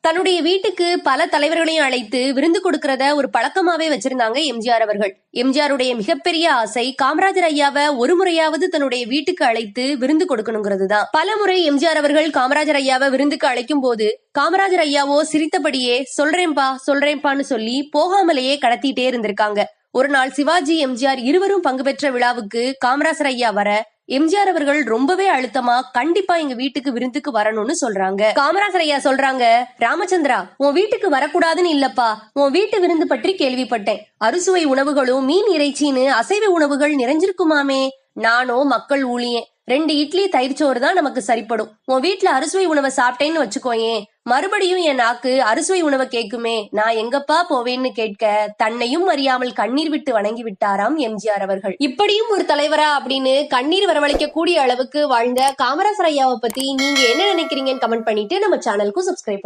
தன்னுடைய வீட்டுக்கு பல தலைவர்களையும் அழைத்து விருந்து கொடுக்கறத ஒரு பழக்கமாவே வச்சிருந்தாங்க எம்ஜிஆர் அவர்கள். எம்ஜிஆருடைய மிகப்பெரிய ஆசை காமராஜர் ஐயாவை ஒரு முறையாவது தன்னுடைய வீட்டுக்கு அழைத்து விருந்து கொடுக்கணுங்கிறது தான். பல முறை எம்ஜிஆர் அவர்கள் காமராஜர் ஐயாவை விருந்துக்கு அழைக்கும் போது காமராஜர் ஐயாவோ சிரித்தபடியே சொல்றேன்பான்னு சொல்லி போகாமலேயே கடத்திட்டே இருந்திருக்காங்க. ஒரு நாள் சிவாஜி எம்ஜிஆர் இருவரும் பங்கு பெற்ற விழாவுக்கு காமராஜர் ஐயா வர எம்ஜிஆர் அவர்கள் ரொம்பவே அழுத்தமா கண்டிப்பா எங்க வீட்டுக்கு விருந்துக்கு வரணும்னு சொல்றாங்க. காமராஜர் ஐயா சொல்றாங்க, ராமச்சந்திரா உன் வீட்டுக்கு வரக்கூடாதுன்னு இல்லப்பா, உன் வீட்டு விருந்து பற்றி கேள்விப்பட்டேன். அறுசுவை உணவுகளும் மீன் இறைச்சின்னு அசைவ உணவுகள் நிறைஞ்சிருக்குமாமே. நானோ மக்கள் ஊழியேன், 2 இட்லி தயிர் சோறு தான் நமக்கு சரிப்படும். உன் வீட்டுல அறுசுவை உணவை சாப்பிட்டேன்னு வச்சுக்கோயேன், மறுபடியும் என் நாக்கு அறுசுவை உணவை கேக்குமே, நான் எங்கப்பா போவேன்னு கேட்க தன்னையும் அறியாமல் கண்ணீர் விட்டு வணங்கி விட்டாராம் எம்ஜிஆர் அவர்கள். இப்படியும் ஒரு தலைவரா அப்படின்னு கண்ணீர் வரவழைக்க கூடிய அளவுக்கு வாழ்ந்த காமராஜர் ஐயாவை பத்தி நீங்க என்ன நினைக்கிறீங்கன்னு கமெண்ட் பண்ணிட்டு நம்ம சேனலுக்கும் சப்ஸ்கிரைப் பண்ணுங்க.